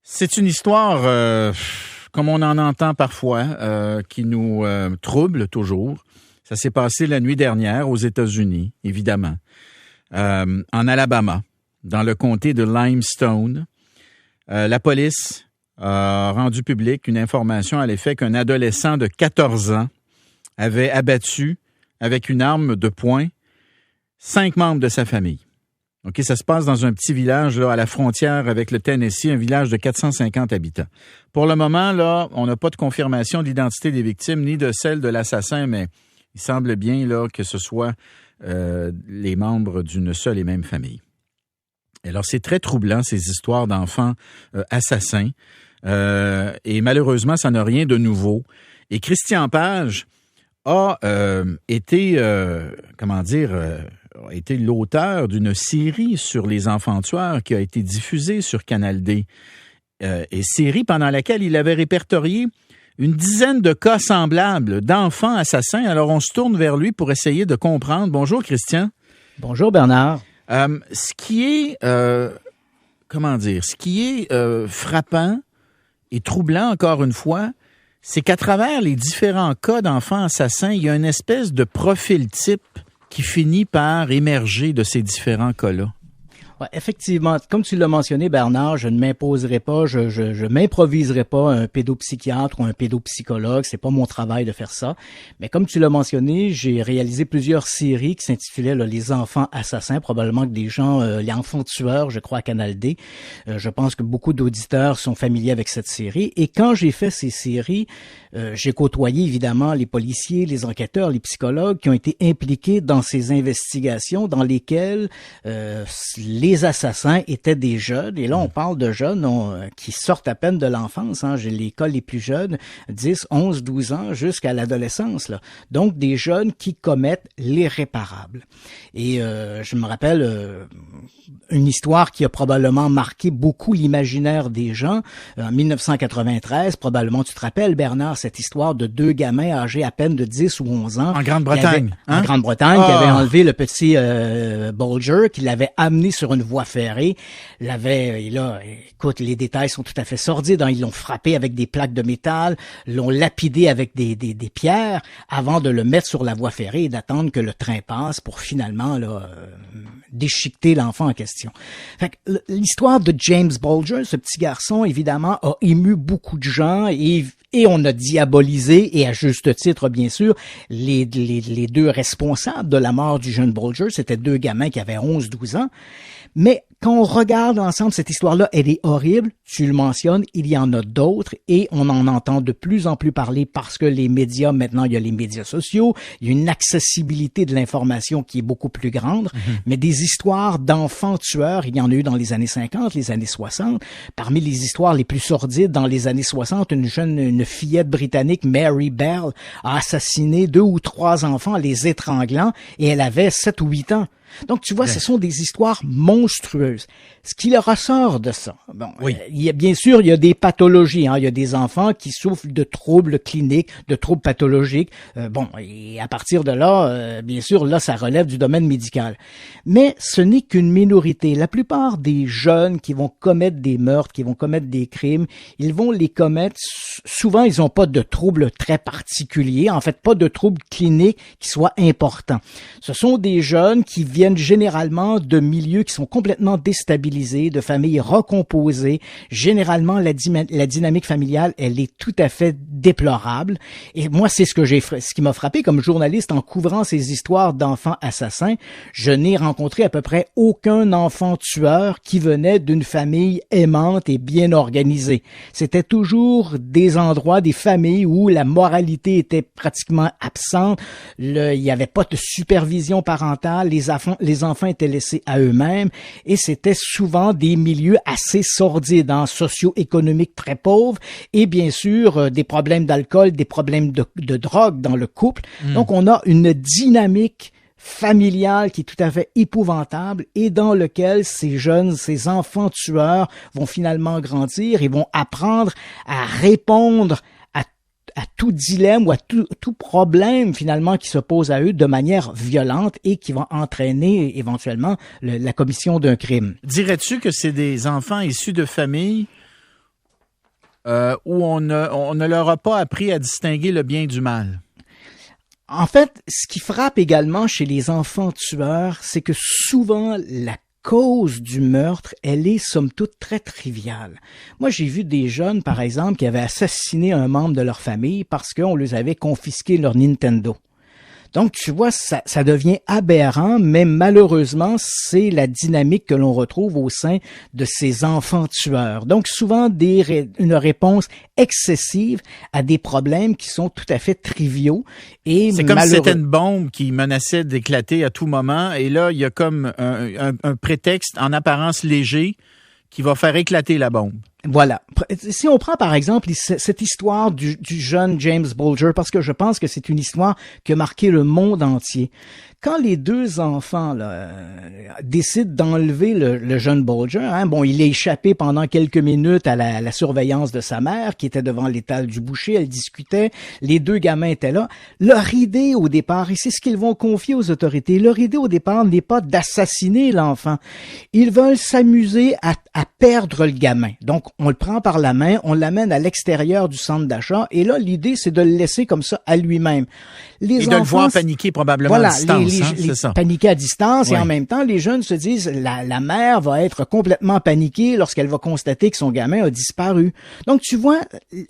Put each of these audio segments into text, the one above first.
C'est une histoire, comme on en entend parfois, qui nous trouble toujours. Ça s'est passé la nuit dernière aux États-Unis, évidemment, en Alabama, dans le comté de Limestone. La police a rendu publique une information à l'effet qu'un adolescent de 14 ans avait abattu avec une arme de poing 5 membres de sa famille. OK, ça se passe dans un petit village là, à la frontière avec le Tennessee, un village de 450 habitants. Pour le moment, là, on n'a pas de confirmation de l'identité des victimes ni de celle de l'assassin, mais il semble bien là, que ce soit les membres d'une seule et même famille. Alors, c'est très troublant, ces histoires d'enfants assassins. Et malheureusement, ça n'a rien de nouveau. Et Christian Page a été l'auteur d'une série sur les enfants tueurs qui a été diffusée sur Canal D. Et série pendant laquelle il avait répertorié une dizaine de cas semblables d'enfants assassins. Alors, on se tourne vers lui pour essayer de comprendre. Bonjour, Christian. Bonjour, Bernard. Ce qui est frappant et troublant, encore une fois, c'est qu'à travers les différents cas d'enfants assassins, il y a une espèce de profil type qui finit par émerger de ces différents cas-là. Ouais, effectivement, comme tu l'as mentionné, Bernard, je ne m'imposerai pas, je m'improviserai pas un pédopsychiatre ou un pédopsychologue, c'est pas mon travail de faire ça. Mais comme tu l'as mentionné, j'ai réalisé plusieurs séries qui s'intitulaient Les enfants assassins, probablement que des gens, les enfants tueurs, je crois, à Canal D. Je pense que beaucoup d'auditeurs sont familiers avec cette série. Et quand j'ai fait ces séries, j'ai côtoyé évidemment les policiers, les enquêteurs, les psychologues qui ont été impliqués dans ces investigations dans lesquelles les assassins étaient des jeunes. Et là, on parle de jeunes qui sortent à peine de l'enfance. J'ai les cas les plus jeunes, 10, 11, 12 ans, jusqu'à l'adolescence. Là. Donc, des jeunes qui commettent l'irréparable. Et je me rappelle une histoire qui a probablement marqué beaucoup l'imaginaire des gens. En 1993, probablement, tu te rappelles, Bernard, cette histoire de deux gamins âgés à peine de 10 ou 11 ans. En Grande-Bretagne. En Grande-Bretagne, qui avaient enlevé le petit Bulger, qui l'avait amené sur une voie ferrée. Et là, écoute, les détails sont tout à fait sordides. Ils l'ont frappé avec des plaques de métal, l'ont lapidé avec des pierres, avant de le mettre sur la voie ferrée et d'attendre que le train passe pour finalement déchiqueter l'enfant en question. Fait que, l'histoire de James Bulger, ce petit garçon, évidemment, a ému beaucoup de gens et on a diabolisé, et à juste titre, bien sûr, les deux responsables de la mort du jeune Bulger. C'était deux gamins qui avaient 11-12 ans. Mais quand on regarde ensemble cette histoire-là, elle est horrible, tu le mentionnes, il y en a d'autres et on en entend de plus en plus parler parce que les médias, maintenant il y a les médias sociaux, il y a une accessibilité de l'information qui est beaucoup plus grande, mais des histoires d'enfants tueurs, il y en a eu dans les années 50, les années 60. Parmi les histoires les plus sordides, dans les années 60, une fillette britannique, Mary Bell, a assassiné 2 ou 3 enfants en les étranglant et elle avait 7 ou 8 ans. Donc, tu vois, ce sont des histoires monstrueuses. Ce qui leur ressort de ça, oui. Bien sûr, il y a des pathologies. Il y a des enfants qui souffrent de troubles cliniques, de troubles pathologiques. Et à partir de là, bien sûr, là, ça relève du domaine médical. Mais ce n'est qu'une minorité. La plupart des jeunes qui vont commettre des meurtres, qui vont commettre des crimes, ils vont les commettre. Souvent, ils n'ont pas de troubles très particuliers. En fait, pas de troubles cliniques qui soient importants. Ce sont des jeunes qui viennent généralement de milieux qui sont complètement déstabilisés, de familles recomposées. Généralement, la dynamique familiale, elle est tout à fait déplorable. Et moi, c'est ce qui m'a frappé comme journaliste en couvrant ces histoires d'enfants assassins. Je n'ai rencontré à peu près aucun enfant tueur qui venait d'une famille aimante et bien organisée. C'était toujours des endroits, des familles où la moralité était pratiquement absente. Il n'y avait pas de supervision parentale. Les enfants étaient laissés à eux-mêmes et c'était souvent des milieux assez sordides, socio-économiques très pauvres et bien sûr des problèmes d'alcool, des problèmes de drogue dans le couple. Donc on a une dynamique familiale qui est tout à fait épouvantable et dans lequel ces enfants tueurs vont finalement grandir et vont apprendre à répondre à tout dilemme ou à tout problème finalement qui se pose à eux de manière violente et qui va entraîner éventuellement la commission d'un crime. Dirais-tu que c'est des enfants issus de familles où on ne leur a pas appris à distinguer le bien du mal? En fait, ce qui frappe également chez les enfants tueurs, c'est que souvent la cause du meurtre, elle est somme toute très triviale. Moi, j'ai vu des jeunes, par exemple, qui avaient assassiné un membre de leur famille parce qu'on leur avait confisqué leur Nintendo. Donc, tu vois, ça devient aberrant, mais malheureusement, c'est la dynamique que l'on retrouve au sein de ces enfants tueurs. Donc, souvent, une réponse excessive à des problèmes qui sont tout à fait triviaux. Et c'est comme si c'était une bombe qui menaçait d'éclater à tout moment. Et là, il y a comme un prétexte en apparence léger qui va faire éclater la bombe. Voilà. Si on prend par exemple cette histoire du jeune James Bulger, parce que je pense que c'est une histoire qui a marqué le monde entier. Quand les deux enfants là, décident d'enlever le jeune Bulger, bon, il est échappé pendant quelques minutes à la surveillance de sa mère, qui était devant l'étal du boucher, elle discutait, les deux gamins étaient là. Leur idée au départ, et c'est ce qu'ils vont confier aux autorités, leur idée au départ n'est pas d'assassiner l'enfant. Ils veulent s'amuser à perdre le gamin. Donc, on le prend par la main, on l'amène à l'extérieur du centre d'achat, et là, l'idée, c'est de le laisser comme ça à lui-même. Et de le voir paniquer probablement à distance, c'est ça. Paniquer à distance, et en même temps, les jeunes se disent, la mère va être complètement paniquée lorsqu'elle va constater que son gamin a disparu. Donc, tu vois,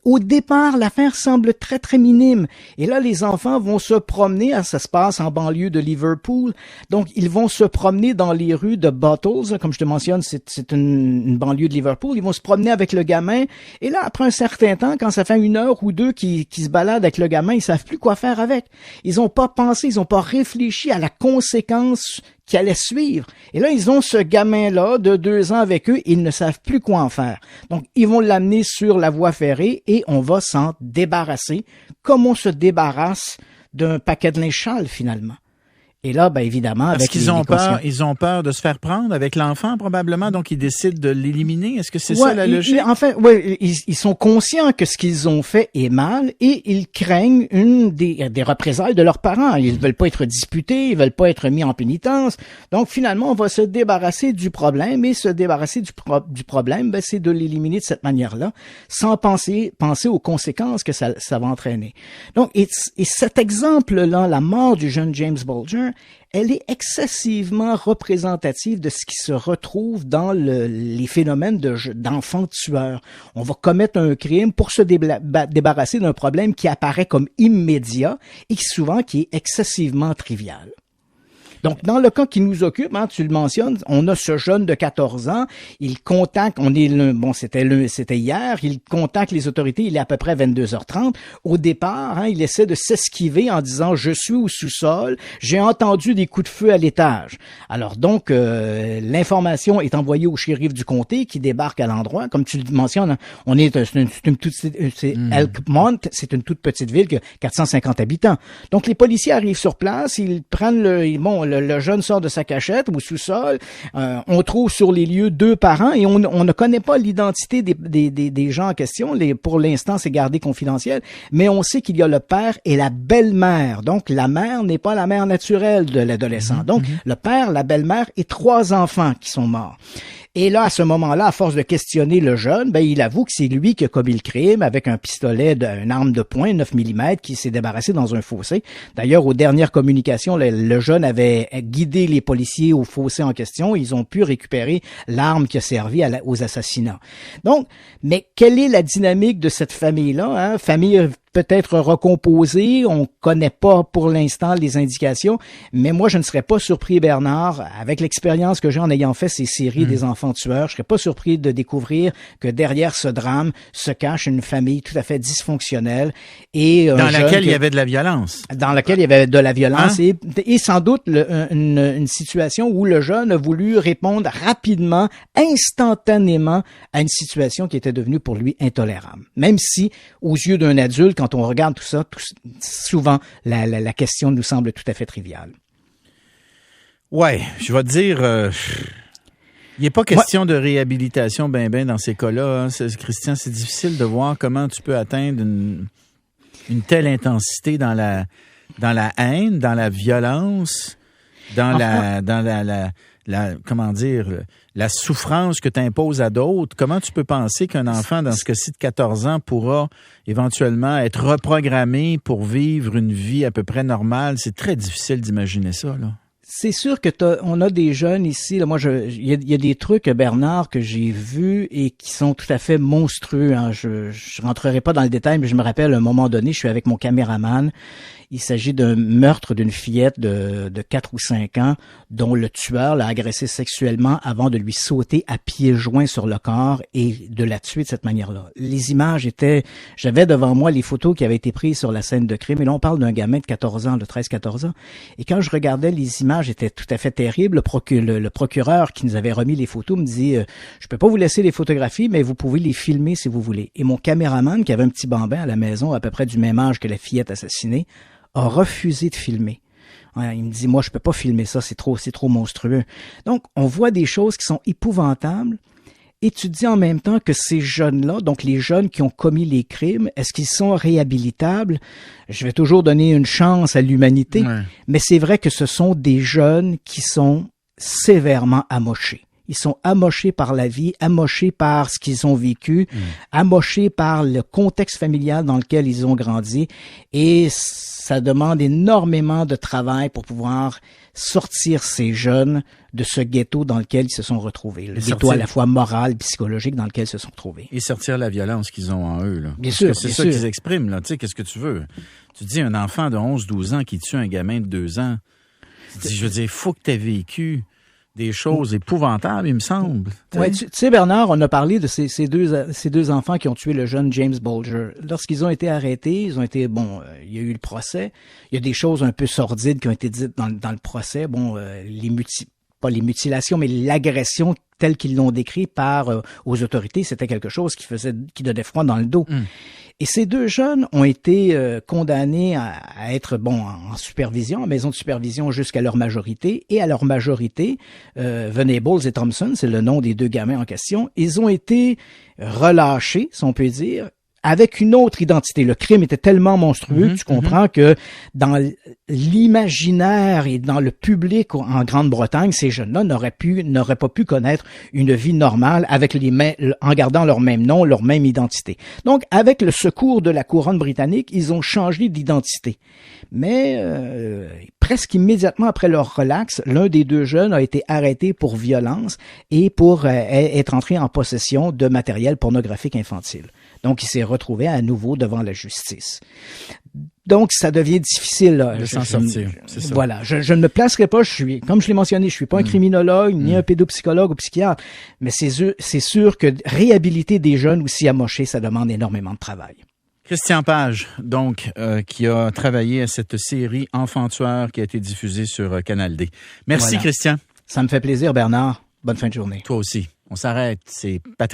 au départ, l'affaire semble très, très minime. Et là, les enfants vont se promener, ça se passe en banlieue de Liverpool, donc ils vont se promener dans les rues de Bottles, comme je te mentionne, c'est une banlieue de Liverpool, ils vont se promener avec le gamin, et là, après un certain temps, quand ça fait 1 heure ou 2 qu'ils se baladent avec le gamin, ils savent plus quoi faire avec. Ils ont pas pensé, ils ont pas réfléchi à la conséquence qui allait suivre. Et là, ils ont ce gamin-là de 2 ans avec eux, ils ne savent plus quoi en faire. Donc, ils vont l'amener sur la voie ferrée et on va s'en débarrasser, comme on se débarrasse d'un paquet de linge sale, finalement. Et là, ben évidemment, avec qu'ils ont peur, ils ont peur de se faire prendre avec l'enfant probablement, donc ils décident de l'éliminer. Est-ce que c'est ça la logique? En fait, oui, ils sont conscients que ce qu'ils ont fait est mal et ils craignent des représailles de leurs parents. Ils veulent pas être disputés, ils veulent pas être mis en pénitence. Donc finalement, on va se débarrasser du problème et se débarrasser du problème, ben c'est de l'éliminer de cette manière-là, sans penser aux conséquences que ça va entraîner. Donc et cet exemple-là, la mort du jeune James Bulger, elle est excessivement représentative de ce qui se retrouve dans les phénomènes d'enfants tueurs. On va commettre un crime pour se débarrasser d'un problème qui apparaît comme immédiat et qui est excessivement trivial. Donc, dans le cas qui nous occupe, tu le mentionnes, on a ce jeune de 14 ans, il contacte, c'était hier, il contacte les autorités, il est à peu près 22h30. Au départ, il essaie de s'esquiver en disant « Je suis au sous-sol, j'ai entendu des coups de feu à l'étage ». Alors donc, l'information est envoyée au shérif du comté qui débarque à l'endroit. Comme tu le mentionnes, Elkmont, c'est une toute petite ville qui a 450 habitants. Donc, les policiers arrivent sur place, ils prennent le jeune sort de sa cachette au sous-sol. On trouve sur les lieux 2 parents et on ne connaît pas l'identité des gens en question. Pour l'instant, c'est gardé confidentiel. Mais on sait qu'il y a le père et la belle-mère. Donc, la mère n'est pas la mère naturelle de l'adolescent. Donc, le père, la belle-mère et 3 enfants qui sont morts. Et là, à ce moment-là, à force de questionner le jeune, ben, il avoue que c'est lui qui a commis le crime avec un pistolet, une arme de poing, 9 mm, qui s'est débarrassé dans un fossé. D'ailleurs, aux dernières communications, le jeune avait guidé les policiers au fossé en question. Ils ont pu récupérer l'arme qui a servi aux assassinats. Donc, mais quelle est la dynamique de cette famille-là? Famille peut-être recomposée, on connaît pas pour l'instant les indications, mais moi je ne serais pas surpris, Bernard, avec l'expérience que j'ai en ayant fait ces séries des enfants tueurs, je serais pas surpris de découvrir que derrière ce drame se cache une famille tout à fait dysfonctionnelle et dans laquelle il y avait de la violence. Dans laquelle il y avait de la violence et sans doute une situation où le jeune a voulu répondre rapidement, instantanément à une situation qui était devenue pour lui intolérable. Même si, aux yeux d'un adulte, quand on regarde tout ça, souvent, la question nous semble tout à fait triviale. Ouais, je vais te dire, il n'est pas question de réhabilitation ben dans ces cas-là. Christian, c'est difficile de voir comment tu peux atteindre une telle intensité dans la haine, dans la violence. Dans comment dire, la souffrance que tu imposes à d'autres. Comment tu peux penser qu'un enfant, dans ce cas-ci de 14 ans, pourra éventuellement être reprogrammé pour vivre une vie à peu près normale? C'est très difficile d'imaginer ça, là. C'est sûr que on a des jeunes ici. Là, moi, il y a des trucs, Bernard, que j'ai vus et qui sont tout à fait monstrueux. Hein. Je rentrerai pas dans le détail, mais je me rappelle à un moment donné, je suis avec mon caméraman. Il s'agit d'un meurtre d'une fillette de 4 ou 5 ans dont le tueur l'a agressée sexuellement avant de lui sauter à pieds joints sur le corps et de la tuer de cette manière-là. Les images j'avais devant moi les photos qui avaient été prises sur la scène de crime et là on parle d'un gamin de 14 ans, de 13-14 ans. Et quand je regardais les images, étaient tout à fait terribles. Le procureur qui nous avait remis les photos me dit je peux pas vous laisser les photographies, mais vous pouvez les filmer si vous voulez. Et mon caméraman, qui avait un petit bambin à la maison, à peu près du même âge que la fillette assassinée, a refusé de filmer. Ouais, il me dit, moi, je peux pas filmer ça, c'est trop monstrueux. Donc, on voit des choses qui sont épouvantables et tu dis en même temps que ces jeunes-là, donc les jeunes qui ont commis les crimes, est-ce qu'ils sont réhabilitables? Je vais toujours donner une chance à l'humanité, mais c'est vrai que ce sont des jeunes qui sont sévèrement amochés. Ils sont amochés par la vie, amochés par ce qu'ils ont vécu, amochés par le contexte familial dans lequel ils ont grandi. Et ça demande énormément de travail pour pouvoir sortir ces jeunes de ce ghetto dans lequel ils se sont retrouvés. Le ghetto à la fois moral, psychologique dans lequel ils se sont retrouvés. Et sortir la violence qu'ils ont en eux, là. Bien sûr, c'est ça qu'ils expriment, là. Tu sais, qu'est-ce que tu veux? Tu dis un enfant de 11-12 ans qui tue un gamin de 2 ans. Tu dis, je veux dire, faut que tu aies vécu des choses épouvantables, il me semble. Ouais, tu sais, Bernard, on a parlé de ces deux enfants qui ont tué le jeune James Bulger. Lorsqu'ils ont été arrêtés, il y a eu le procès. Il y a des choses un peu sordides qui ont été dites dans le procès. Pas les mutilations, mais l'agression telle qu'ils l'ont décrit aux autorités, c'était quelque chose qui donnait froid dans le dos. Et ces deux jeunes ont été condamnés à être en supervision, en maison de supervision jusqu'à leur majorité. Et à leur majorité, Venables et Thompson, c'est le nom des deux gamins en question, ils ont été relâchés, si on peut dire, avec une autre identité. Le crime était tellement monstrueux que tu comprends que dans l'imaginaire et dans le public en Grande-Bretagne, ces jeunes-là n'auraient pas pu connaître une vie normale avec en gardant leur même nom, leur même identité. Donc, avec le secours de la couronne britannique, ils ont changé d'identité. Mais presque immédiatement après leur relax, l'un des deux jeunes a été arrêté pour violence et pour être entré en possession de matériel pornographique infantile. Donc, il s'est retrouvé à nouveau devant la justice. Donc, ça devient difficile là, de s'en sortir. C'est ça. Voilà, je ne me placerai pas. Comme je l'ai mentionné, je suis pas un criminologue ni un pédopsychologue ou psychiatre, mais c'est sûr que réhabiliter des jeunes aussi amochés, ça demande énormément de travail. Christian Page, donc, qui a travaillé à cette série Enfants tueurs qui a été diffusée sur Canal D. Merci, voilà. Christian. Ça me fait plaisir, Bernard. Bonne fin de journée. Toi aussi. On s'arrête. C'est Patrick.